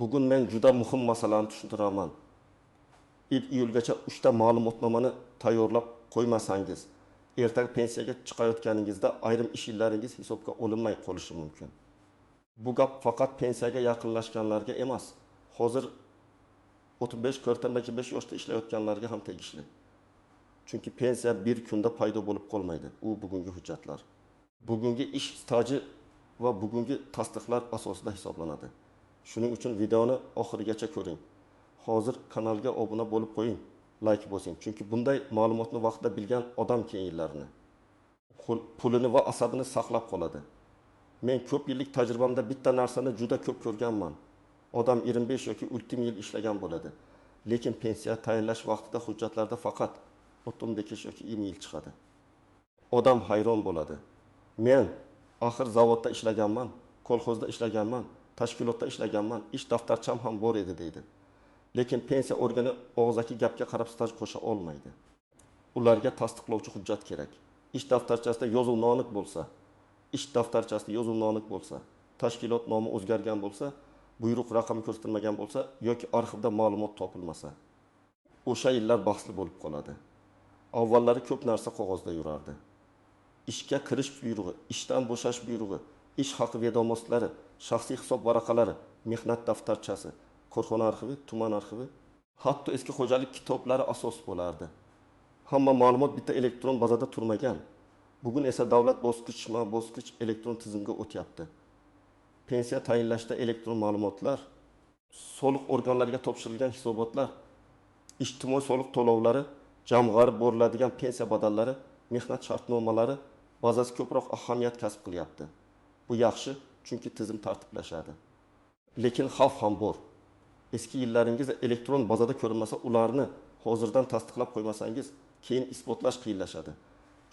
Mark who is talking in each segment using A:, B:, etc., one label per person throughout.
A: Bugun men juda muhim masalani tushuntiraman. 1 iyulgacha 3 ta ma'lumotnomani tayyorlab qo'ymasangiz, ertaga pensiyaga chiqayotganingizda ayrim ish yillaringiz hisobga olinmay qolishi mumkin. Bu gap faqat pensiyaga yaqinlashganlarga emas, hozir 35-45 yoshda ishlayotganlarga ham tegishli. Chunki pensiya bir kunda paydo bo'lib qolmaydi. U bugungi hujjatlar. Bugungi ish staji va bugungi tasdiqlar asosida hisoblanadi. Shuning uchun videoni oxirigacha ko'ring. Hozir kanalga obuna bo'lib qo'ying, like bosing. Chunki bunday ma'lumotni vaqtida bilgan odam keyinlarini pulini va asabini saqlab qoladi. Men ko'p yillik tajribamda bitta narsani juda ko'p ko'rganman. Odam 25 yoki ultim yil ishlagan bo'ladi. Lekin pensiya tayinlash vaqtida hujjatlarda faqat 35 yoki 20 yil chiqadi. Odam hayron bo'ladi. Men axir zavodda ishlaganman, kolxozda ishlaganman, tashkilotda ishlaganman, ish daftarcham ham bor edi deydi. Lekin pensiya organi og'zaki gapga qarab staj qo'sha olmaydi. Ularga tasdiqlovchi hujjat kerak. Ish daftarchasida yozuvni aniq bo'lsa, ish daftarchasida yozuvni aniq bo'lsa, tashkilot nomi o'zgargan bo'lsa, buyruq raqami ko'rsatilmagan bo'lsa yoki arxivda ma'lumot topilmasa, o'sha yillar bahsli bo'lib qoladi. Avvallari ko'p narsa qog'ozda yurardi. Ishga kirish buyrug'i, ishdan bo'shash buyrug'i, ish haqi vedomoslari, shaxsiy hisob varaqalari, mehnat daftarchasi, korxona arxivi, tuman arxivi, hatto eski xo'jalik kitoblari asos bo'lardi. Hamma ma'lumot bitta elektron bazada turmagan. Bugun esa davlat bosqichma-bosqich elektron tizimga o'tyapti. Pensiya tayinlashda elektron ma'lumotlar, soliq organlariga topshirilgan hisobotlar, ijtimoiy soliq to'lovlari, jamg'arib boriladigan pensiya badallari, mehnat shartnomalari bazasi ko'proq ahamiyat kasb qilyapti. Bu yaxshi, chunki tizim tartiblashadi. Lekin xavf ham bor. Eski yillaringizda elektron bazada ko'rinmasa, ularni hozirdan tasdiqlab qo'ymasangiz, keyin isbotlash qiyinlashadi.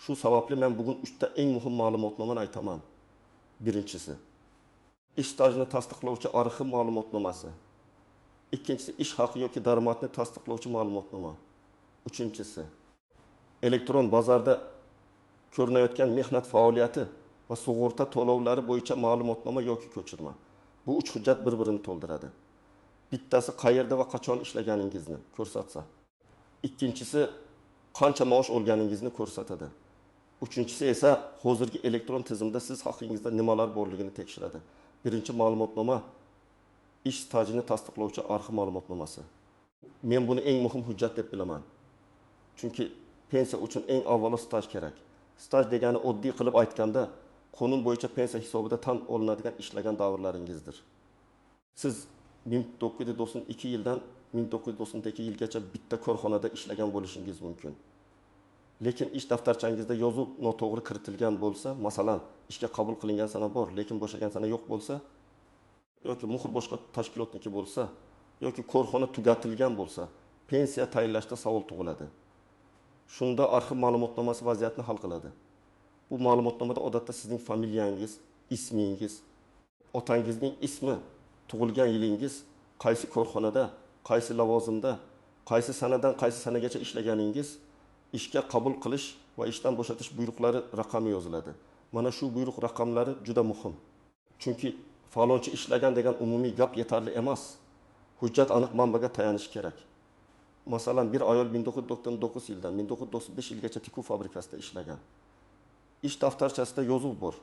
A: Shu sababli men bugun 3 ta eng muhim ma'lumotnomani aytaman. Birinchisi, ish stajini tasdiqlovchi arxiv ma'lumotnomasi. Ikkinchisi, ish haqi yoki daromadni tasdiqlovchi ma'lumotnoma. Uchinchisi, elektron bozorda ko'rinayotgan mehnat faoliyati va sug'urta to'lovlari bo'yicha ma'lumotnoma yoki ko'chirma. Bu 3 hujjat bir-birini to'ldiradi. Bittasi qayerda va qachon ishlaganingizni ko'rsatsa, ikkinchisi qancha maosh olganingizni ko'rsatadi. Uchinchisi esa hozirgi elektron tizimda siz haqingizda nimalar borligini tekshiradi. Birinchi ma'lumotnoma ish stajini tasdiqlovchi arxiv ma'lumotnomasi. Men buni eng muhim hujjat deb bilaman. Chunki pensiya uchun eng avvalo staj kerak. Staj degani oddiy qilib aytganda, qonun bo'yicha pensiya hisobida tan olinadigan ishlagan davrlaringizdir. Siz 1992 yildan 1992 yilgacha bitta korxonada ishlagan bo'lishingiz mumkin. Lekin ish daftarchangizda yozuv noto'g'ri kiritilgan bo'lsa, masalan, ishga qabul qilingan sana bor, lekin bo'shagan sana yo'q bo'lsa, yoki muhir boshqa tashkilotniki bo'lsa, yoki korxona tugatilgan bo'lsa, pensiya tayinlashda savol tug'iladi. Shunda arxiv ma'lumotnomasi vaziyatni hal qiladi. Bu ma'lumotnomada odatda sizning familiyangiz, ismingiz, otangizning ismi, tug'ilgan yilingiz, qaysi korxonada, qaysi lavozimda, qaysi sanadan qaysi sanagacha ishlaganingiz, ishga qabul qilish va ishdan bo'shatish buyruqlari raqami yoziladi. Mana shu buyruq raqamlari juda muhim. Chunki falonchi ishlagan degan umumiy gap yetarli emas. Hujjat aniq manbaga tayanish kerak. Masalan, bir ayol 1999 yildan 1995 yilgacha tikuv fabrikasida ishlagan. Ish daftarchasida yozuv bor,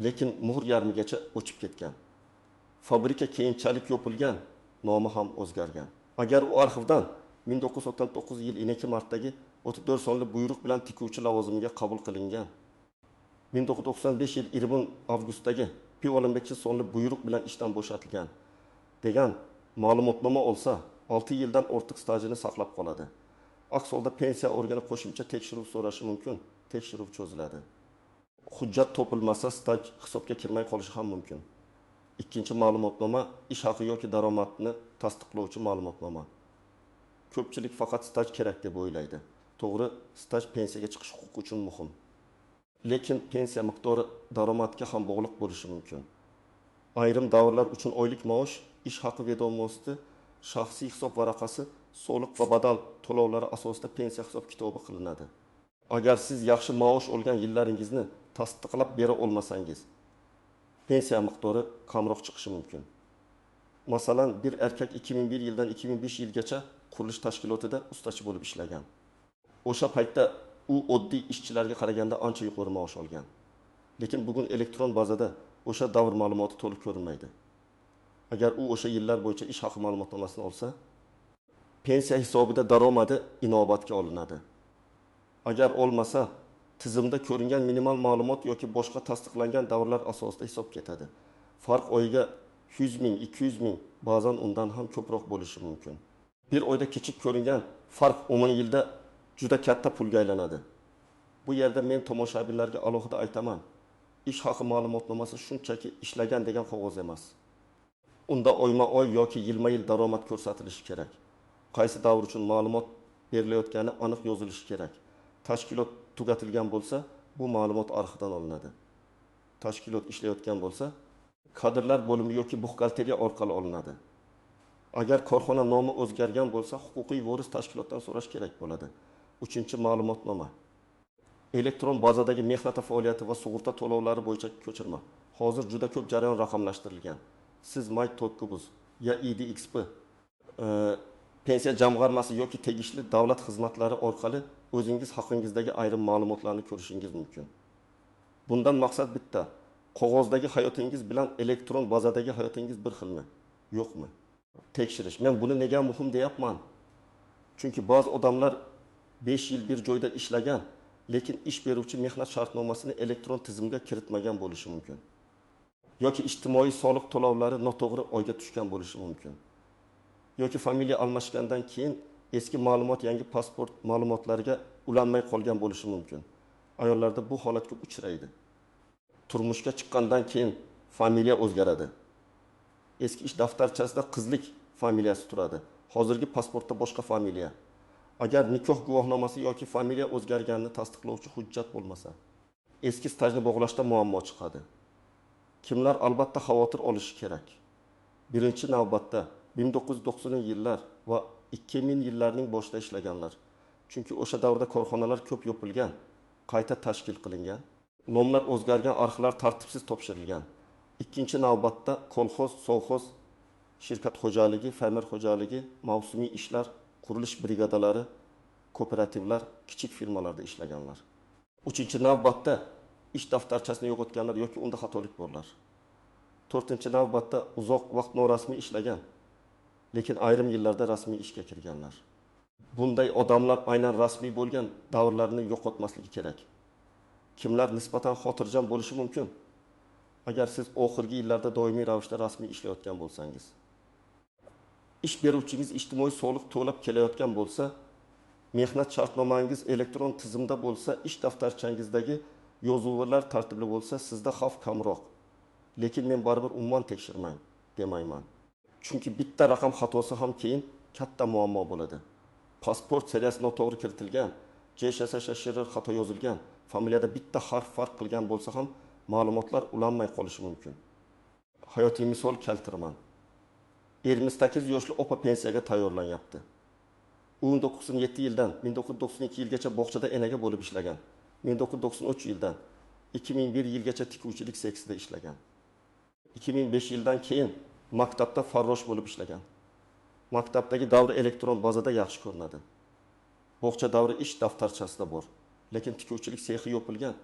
A: lekin muhr yarmigacha o'chib ketgan. Fabrika keyinchalik yopilgan, nomi ham o'zgargan. Agar u arxivdan 1999 yil 2-martdagi 34 sonli buyruq bilan tikuvchi lavozimiga qabul qilingan, 1995 yil 20 avgustdagi P-15 sonli buyruq bilan ishdan bo'shatilgan degan ma'lumotnoma olsa, 6 yildan ortiq stajini saqlab qoladi. Aks holda pensiya organi qo'shimcha tekshiruv so'rashi mumkin, tekshiruv cho'ziladi. Hujjat topilmasa, staj hisobga kirmay qolishi ham mumkin. Ikkinchi ma'lumotnoma ish haqi yoki daromadni tasdiqlovchi ma'lumotnoma. Ko'pchilik faqat staj kerak deb o'ylaydi. To'g'ri, staj pensiyaga chiqish huquqi uchun muhim. Lekin pensiya miqdori daromadga ham bog'liq bo'lishi mumkin. Ayrim davrlar uchun oylik maosh, ish haqi vedomosti, shaxsiy hisob varaqasi, soliq va badal to'lovlari asosida pensiya hisob kitobi qilinadi. Agar siz yaxshi maosh olgan yillaringizni tasdiqlab bera olmasangiz, pensiya miqdori kamroq chiqishi mumkin. Masalan, bir erkek 2001 yildan 2005 yilgacha qurilish tashkilotida ustachi bo'lib ishlagan. O'sha paytda u oddiy ishchilarga qaraganda ancha yuqori maosh olgan. Lekin bugun elektron bazada o'sha davr ma'lumoti to'liq ko'rinmaydi. Agar u o'sha yillar bo'yicha ish haqi ma'lumotnomasini olsa, pensiya hisobida daromadi inobatga olinadi. Agar olmasa, tizimda ko'ringan minimal ma'lumot yoki boshqa tasdiqlangan davrlar asosida hisob ketadi. Farq oyiga 100 ming, 200 ming, ba'zan undan ham ko'proq bo'lishi mumkin. Bir oyda kichik ko'ringan farq 10 yilda juda katta pulga aylanadi. Bu yerda men tomoshabinlarga alohida aytaman. Ish haqi ma'lumotnomasi shunchaki ishlagan degan qog'oz emas. Unda oyma-oy yoki yilma-yil daromad ko'rsatilishi kerak. Qaysi davr uchun ma'lumot berilayotgani aniq yozilishi kerak. Tashkilot tugatilgan bo'lsa, bu ma'lumot arxidan olinadi. Tashkilot ishlayotgan bo'lsa, kadrlar bo'limi yoki buxgalteriya orqali olinadi. Agar korxona nomi o'zgargan bo'lsa, huquqiy voris tashkilotdan so'rash kerak bo'ladi. 3-ma'lumotnoma. Elektron bazadagi mehnat faoliyati va sug'urta to'lovlari bo'yicha ko'chirma. Hozir juda ko'p jarayon raqamlashtirilgan. Siz My.To'qqubuz ya IDXP pensiya jamg'armasi yoki tegishli davlat xizmatlari orqali o'zingiz haqingizdagi ayrim ma'lumotlarni ko'rishingiz mumkin. Bundan maqsad bitta. Qog'ozdagi hayotingiz bilan elektron bazadagi hayotingiz bir xilmi? Yo'qmi? Tekshirish. Men buni nega muhim deyapman? Chunki ba'zi odamlar 5 yil bir joyda ishlagan, lekin ish beruvchi mehnat shartnomasini elektron tizimga kiritmagan bo'lishi mumkin. Yoki ijtimoiy soliq to'lovlari noto'g'ri oyga tushgan bo'lishi mumkin. Yoki familiya almashgandan keyin eski ma'lumot yangi pasport ma'lumotlariga ulanmay qolgan bo'lishi mumkin. Ayollarda bu holat ko'p uchraydi. Turmushga chiqqandan keyin familiya o'zgaradi. Eski ish daftarchasida qizlik familiyasi turadi. Hozirgi pasportda boshqa familiya. Agar nikoh guvohnomasi yoki familiya o'zgarganini tasdiqlovchi hujjat bo'lmasa, eski stajni bog'lashda muammo chiqadi. Kimlar albatta xavotir olishi kerak? Birinchi navbatda 1990-yillar va 2000 yillarning boshida ishlaganlar. Chunki o'sha davrda korxonalar ko'p yopilgan, qayta tashkil qilingan, nomlar o'zgargan, arxivlar tartibsiz topshirilgan. Ikkinchi navbatda kolxoz, sovxoz, shirkat xo'jaligi, fermer xo'jaligi, mavsumiy ishlar, qurilish brigadalari, kooperativlar, kichik firmalarda ishlaganlar. Uchinchi navbatda ish daftarchasini yo'qotganlar yoki unda xatolik borlar. To'rtinchi navbatda uzoq vaqt norasmiy ishlagan, lekin ayrim yillarda rasmiy ishga kirganlar. Bunday odamlar aynan rasmiy bo'lgan davrlarni yo'qotmasligi kerak. Kimlar nisbatan xotirjam bo'lishi mumkin? Agar siz oxirgi yillarda doimiy ravishda rasmiy ishlayotgan bo'lsangiz, ish beruvchingiz ijtimoiy soliq to'lab kelayotgan bo'lsa, mehnat shartnomangiz elektron tizimda bo'lsa, ish daftarchangizdagi yozuvlar tartibli bo'lsa, sizda xavf kamroq. Lekin men baribir umuman tekshirmang demayman. Chunki bitta raqam xatosi ham keyin katta muammo bo'ladi. Pasport seriyasi noto'g'ri kiritilgan, JSSSR xato yozilgan, familiyada bitta harf farq qilgan bo'lsa ham ma'lumotlar ulanmay qolishi mumkin. Hayotiy misol keltiraman. 28 yoshli opa pensiyaga tayyorlanyapti. U 1997 yildan 1992 yilgacha bog'chada enaga bo'lib ishlagan. 1993 yildan 2001 yilgacha tikuvchilik seksida ishlagan. 2005 yildan keyin maktabda farrosh bo'lib ishlagan. Maktabdagi davri elektron bazada yaxshi ko'rinadi. Bog'cha davri ish daftarchasida bor, lekin tikuvchilik sexi yopilgan.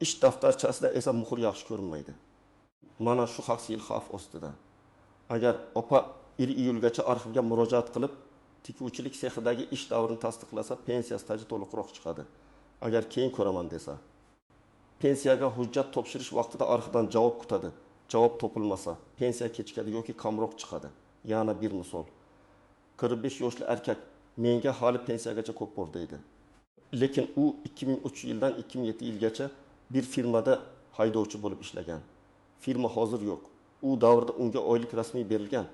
A: Ish daftarchasida esa muhr yaxshi ko'rinmaydi. Mana shu haqsiz xavf ostida. Agar opa 1 iyulgacha arxivga murojaat qilib, tikuvchilik sexidagi ish davrini tasdiqlasa, pensiya staji to'liqroq chiqadi. Agar keyin ko'raman desa, pensiyaga hujjat topshirish vaqtida arxivdan javob kutadi. Javob topilmasa, pensiya kechikadi yoki kamroq chiqadi. Yana bir misol. 45 yoshli erkak menga hali pensiyagacha ko'p bor deydi. Lekin u 2003 yildan 2007 yilgacha bir firmada haydovchi bo'lib ishlagan. Firma hozir yo'q. U davrda unga oylik rasmiy berilgan,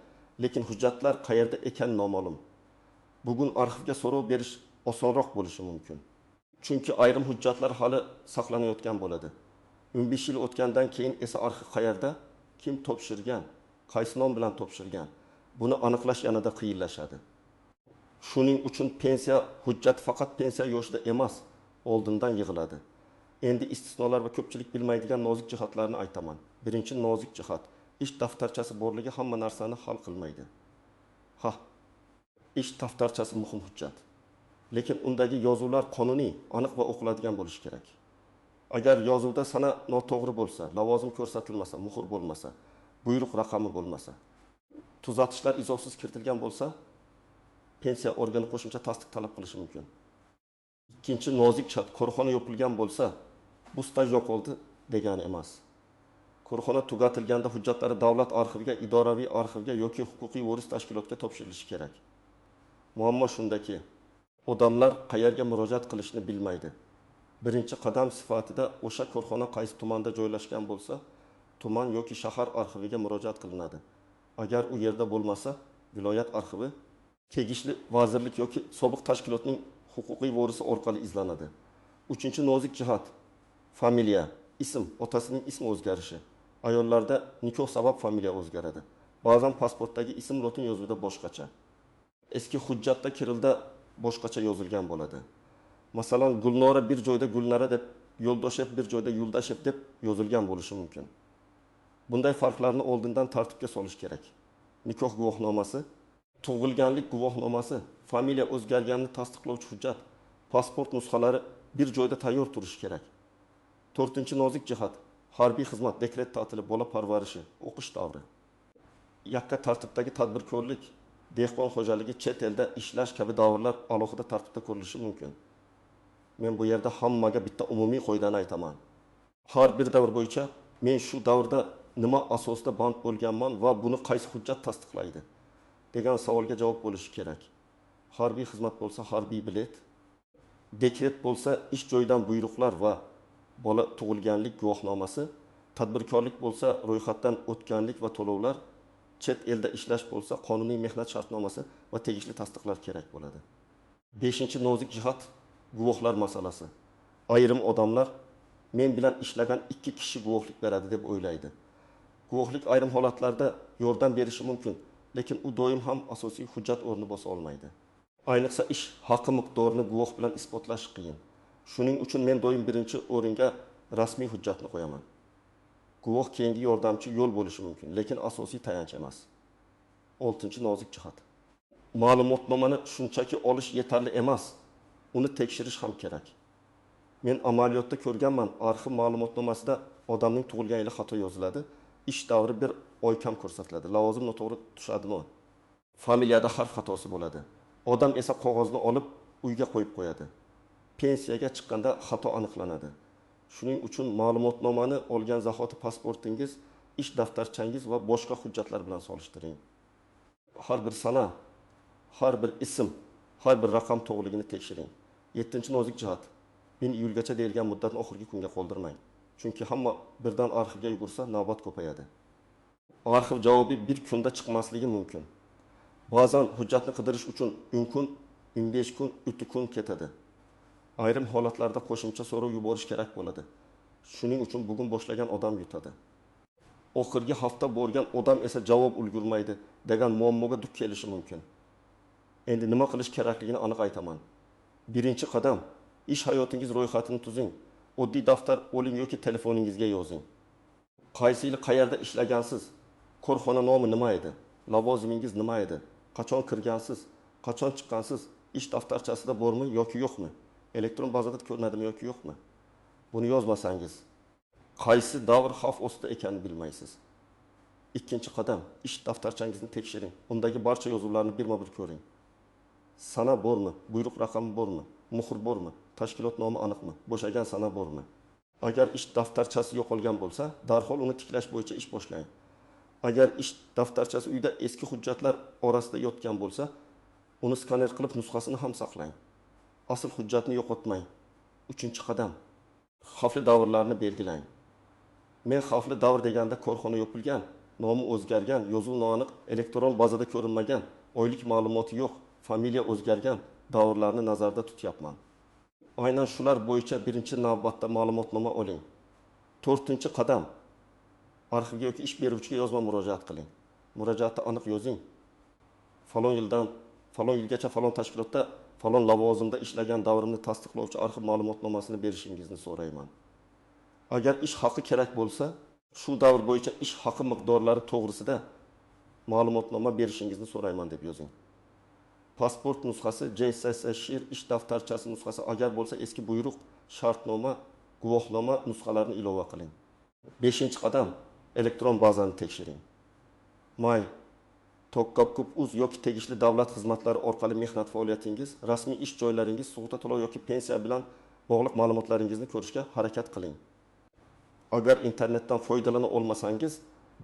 A: lekin hujjatlar qayerda ekani noma'lum. Bugun arxivga so'rov berish osonroq bo'lishi mumkin. Chunki ayrim hujjatlar hali saqlanayotgan bo'ladi. 15 yil o'tgandan keyin esa arxiv qayerda, kim topshirgan, qaysi nom bilan topshirgan, buni aniqlash yanada qiyinlashadi. Shuning uchun pensiya hujjat faqat pensiya yoshida emas, oldindan yig'iladi. Endi istisnolar va ko'pchilik bilmaydigan nozik jihatlarni aytaman. Birinchi nozik jihat, ish daftarchasi borligi hamma narsani hal qilmaydi. Ha, ish daftarchasi muhim hujjat. Lekin undagi yozuvlar qonuniy, aniq va o'qiladigan bo'lishi kerak. Agar yozuvda sana noto'g'ri bo'lsa, lavozim ko'rsatilmasa, muhr bo'lmasa, buyruq raqami bo'lmasa, tuzatishlar izohsiz kiritilgan bo'lsa, pensiya organi qo'shimcha tasdiq talab qilishi mumkin. Ikkinchi nozik jihat, korxona yopilgan bo'lsa, bu staj yo'qoldi degani emas. Korxona tugatilganda hujjatlari davlat arxiviga, idoraviy arxivga yoki huquqiy voris tashkilotga topshirilishi kerak. Muammo shundaki, odamlar qayerga murojaat qilishni bilmaydi. Birinchi qadam sifatida o'sha korxona qaysi tumanda joylashgan bo'lsa, tuman yoki shahar arxiviga murojaat qilinadi. Agar u yerda bo'lmasa, viloyat arxivi tegishli vazirlik yoki sobiq tashkilotning huquqiy vorisi orqali izlanadi. Uchinchi nozik jihat, familiya, ism, otasining ismi o'zgarishi. Ayollarda nikoh sabab familiya o'zgaradi. Ba'zan pasportdagi ism lotin yozuvida boshqacha. Eski hujjatda Kirilda boshqacha yozilgan bo'ladi. Masalan, Gulnora bir joyda Gulnara deb, Yo'ldoshev bir joyda Yuldashev deb yozilgan bo'lishi mumkin. Bunday farqlarni oldindan tartibga solish kerak. Nikoh guvohnomasi, tug'ilganlik guvohnomasi, familiya o'zgarganini tasdiqlovchi hujjat, pasport nusxalari bir joyda tayyor turishi kerak. 4-nozik jihat, harbiy xizmat, dekret ta'tili, bola parvarishi, o'qish davri. Yakka tartibdagi tadbirkorlik, dehqon xo'jaligi, chet elda ishlash kabi davrlar alohida tartibda ko'rilishi mumkin. Men bu yerda hammaga bitta umumiy qoidani aytaman. Har bir davr bo'yicha men shu davrda nima asosida band bo'lganman va buni qaysi hujjat tasdiqlaydi degan savolga javob bo'lishi kerak. Harbiy xizmat bo'lsa harbiy bilet, dekret bo'lsa ish joyidan buyruqlar va bola tug'ilganlik guvohnomasi, tadbirkorlik bo'lsa ro'yxatdan o'tganlik va to'lovlar, chet elda ishlash bo'lsa qonuniy mehnat shartnomasi va tegishli tasdiqlar kerak bo'ladi. 5-nozik jihat, guvohlar masalasi. Ayrim odamlar men bilan ishlagan 2 kishi guvohlik beradi deb o'ylaydi. Guvohlik ayrim holatlarda yordam berishi mumkin, lekin u doim ham asosiy hujjat o'rni bosa olmaydi. Ayniqsa ish haqi miqdorini guvoh bilan isbotlash qiyin. Shuning uchun men doim birinchi o'ringa rasmiy hujjatni qo'yaman. Guvoh keyingi yordamchi yo'l bo'lishi mumkin, lekin asosiy tayanch emas. 6-nozik jihat. Ma'lumotnomani shunchaki olish yetarli emas, uni tekshirish ham kerak. Men amaliyotda ko'rganman, arxiv ma'lumotnomasida odamning tug'ilgan yili xato yoziladi, ish davri bir oy kam ko'rsatiladi, lavozim noto'g'ri tushadimi? Familiyada harf xatosi bo'ladi. Odam esa qog'ozni olib uyga qo'yib qo'yadi. Pensiyaga chiqqanda xato aniqlanadi. Shuning uchun ma'lumotnomani olgan zahoti pasportingiz, ish daftarchangiz va boshqa hujjatlar bilan solishtiring. Har bir sana, har bir ism, har bir raqam to'g'riligini tekshiring. 7-nozik jihat. 1000 iyulgacha deyilgan muddatni oxirgi kunga qoldirmang. Chunki hamma birdan arxivga yugursa, navbat ko'payadi. Arxiv javobi bir kunda chiqmasligi mumkin. Ba'zan hujjatni qidirish uchun 10 kun, 15 kun, 30 kun ketadi. Ayrim holatlarda qo'shimcha so'rov yuborish kerak bo'ladi. Shuning uchun bugun boshlagan odam yutadi. Oxirgi hafta borgan odam esa javob ulgurmaydi degan muammoga duch kelishi mumkin. Endi nima qilish kerakligini aniq aytaman. Birinchi qadam, ish hayotingiz ro'yxatini tuzing. Oddiy daftar oling yoki telefoningizga yozing. Qaysi yil qayerda ishlagansiz? Korxona nomi nima edi? Lavozimingiz nima edi? Qachon kirgansiz? Qachon chiqqansiz? Ish daftarchasida bormi yoki yo'qmi? Elektron bazada ko'rinadimi yoki yo'qmi? Buni yozmasangiz, qaysi davr xavf ostida ekanini bilmaysiz. Ikkinchi qadam, ish daftarchangizni tekshiring. Undagi barcha yozuvlarni birma-bir ko'ring. Sana bormi? Buyruq raqami bormi? Muhr bormi? Tashkilot nomi aniqmi? Bo'shagan sana bormi? Agar ish daftarchasi yo'qolgan bo'lsa, darhol uni tiklash bo'yicha ish boshlang. Agar ish daftarchasi uyda eski hujjatlar orasida yotgan bo'lsa, uni skaner qilib nusxasini ham saqlang. Asl hujjatni yo'qotmang. 3-qadam, xavfli davrlarni belgilang. Men xavfli davr deganda korxona yopilgan, nomi o'zgargan, yozuv noaniq, elektron bazada ko'rinmagan, oylik ma'lumoti yo'q, familiya o'zgargan davrlarni nazarda tutyapman. Aynan shular bo'yicha birinchi navbatda ma'lumotnoma oling. 4-qadam, arxivga yoki ish beruvchiga yozma murojaat qiling. Murojaatda aniq yozing. Falon yildan, falon yilgacha falon tashkilotda, falon lavozimda ishlagan davrimni tasdiqlovchi arxiv ma'lumotnomasini berishingizni so'rayman. Agar ish haqi kerak bo'lsa, Shu davr bo'yicha ish haqi miqdorlari to'g'risida ma'lumotnoma berishingizni so'rayman deb yozing. Pasport nusxasi, JSSSHIR ish daftarchasi nusxasi, agar bo'lsa eski buyruq, shartnoma, guvohnoma nusxalarini ilova qiling. 5-qadam elektron bazani tekshiring. May Tokkop.uz yoki tegishli davlat xizmatlari orqali mehnat faoliyatingiz, rasmiy ish joylaringiz, sug'urta to'lov yoki pensiya bilan bog'liq ma'lumotlaringizni ko'rishga harakat qiling. Agar internetdan foydalana olmasangiz,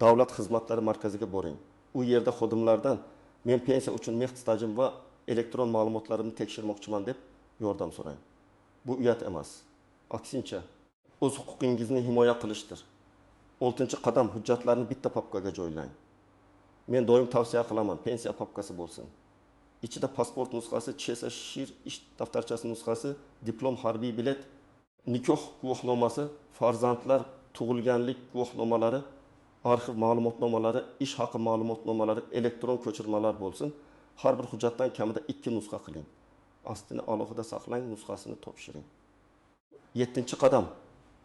A: davlat xizmatlari markaziga boring. U yerda xodimlardan men pensiya uchun mehnat stajim va elektron ma'lumotlarimni tekshirmoqchiman deb yordam so'rang. Bu uyat emas. Aksincha, o'z huquqingizni himoya qilishdir. 6-qadam hujjatlarni bitta papkaga joylang. Men doim tavsiya qilaman, pensiya papkasi bo'lsin. Ichida pasport nusxasi, JSSSHIR ish daftarchasi nusxasi, diplom, harbiy bilet, nikoh guvohnomasi, farzandlar tug'ilganlik guvohnomalari, arxiv ma'lumotnomalari, ish haqi ma'lumotnomalari, elektron ko'chirmalar bo'lsin. Har bir hujjatdan kamida 2 nusxa qiling. Aslini alohida saqlang, nusxasini topshiring. 7-qadam.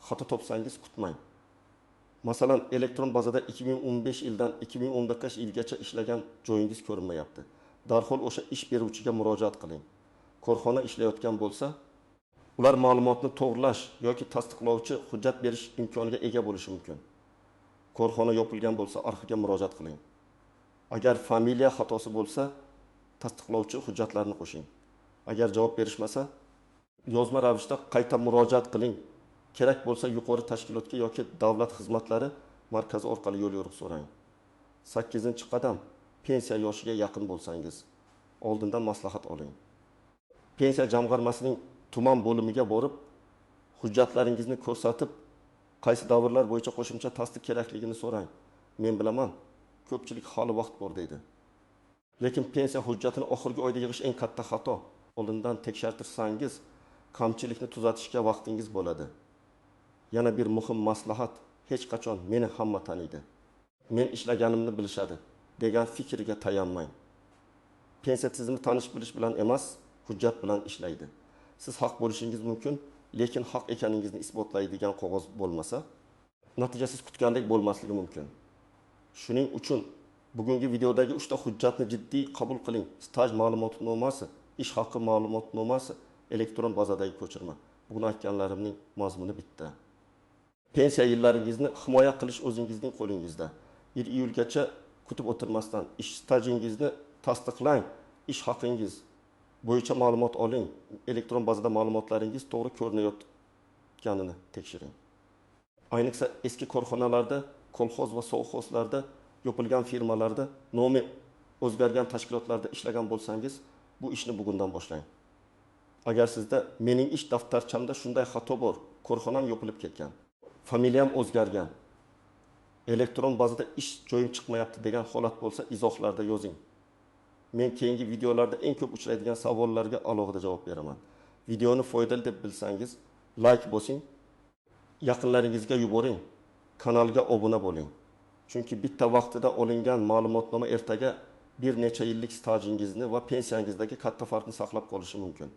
A: Xato topsangiz kutmang. Masalan, elektron bazada 2015 yildan 2019 yilgacha ishlagan joyingiz ko'rinmayapti. Darhol o'sha ish beruvchiga murojaat qiling. Korxona ishlayotgan bo'lsa, ular ma'lumotni to'g'rilash yoki tasdiqlovchi hujjat berish imkoniga ega bo'lishi mumkin. Korxona yopilgan bo'lsa, arxivga murojaat qiling. Agar familiya xatosi bo'lsa, tasdiqlovchi hujjatlarni qo'shing. Agar javob berishmasa, yozma ravishda qayta murojaat qiling. Kerak bo'lsa yuqori tashkilotga yoki davlat xizmatlari markazi orqali yo'l yo'riq so'rang. 8-qadam. Pensiya yoshiga yaqin bo'lsangiz, oldindan maslahat oling. Pensiya jamg'armasining tuman bo'limiga borib, hujjatlaringizni ko'rsatib, qaysi davrlar bo'yicha qo'shimcha tasdiq kerakligini so'rang. Men bilaman, ko'pchilik hali vaqt bor deydi. Lekin pensiya hujjatini oxirgi oyda yig'ish eng katta xato. Oldindan tekshirtirsangiz, kamchilikni tuzatishga vaqtingiz bo'ladi. Yana bir muhim maslahat, hech qachon meni hamma taniydi, men ishlaganimni bilishadi degan fikriga tayanmang. Pensiya tizimi tanish bilish bilan emas, hujjat bilan ishlaydi. Siz haq bo'lishingiz mumkin, lekin haq ekaningizni isbotlaydigan qog'oz bo'lmasa, natija siz kutgandek bo'lmasligi mumkin. Shuning uchun bugungi videodagi 3 ta hujjatni jiddiy qabul qiling. Staj ma'lumotnomasi, ish haqi ma'lumotnomasi, elektron bazadagi ko'chirma. Bugun aytganlarimning mazmuni bitta. Pensiya yillaringizni himoya qilish o'zingizning qo'lingizda. 1 iyulgacha kutib o'tirmasdan ish stajingizni tasdiqlang, ish haqingiz bo'yicha ma'lumot oling, elektron bazada ma'lumotlaringiz to'g'ri ko'rinayotganini tekshiring. Ayniqsa eski korxonalarda, kolxoz va sovxozlarda, yopilgan firmalarda, nomi o'zgargan tashkilotlarda ishlagan bo'lsangiz, bu ishni bugundan boshlang. Agar sizda mening ish daftarchamda shunday xato bor, korxonam yopilib ketgan, familiyam o'zgargan, elektron bazada ish joyim chiqmayapti degan holat bo'lsa, izohlarda yozing. Men keyingi videolarda eng ko'p uchraydigan savollarga alohida javob beraman. Videoni foydali deb bilsangiz, like bosing, yaqinlaringizga yuboring, kanalga obuna bo'ling. Chunki bitta vaqtida olingan ma'lumotnoma ertaga bir necha yillik stajingizni va pensiyangizdagi katta farqni saqlab qolishi mumkin.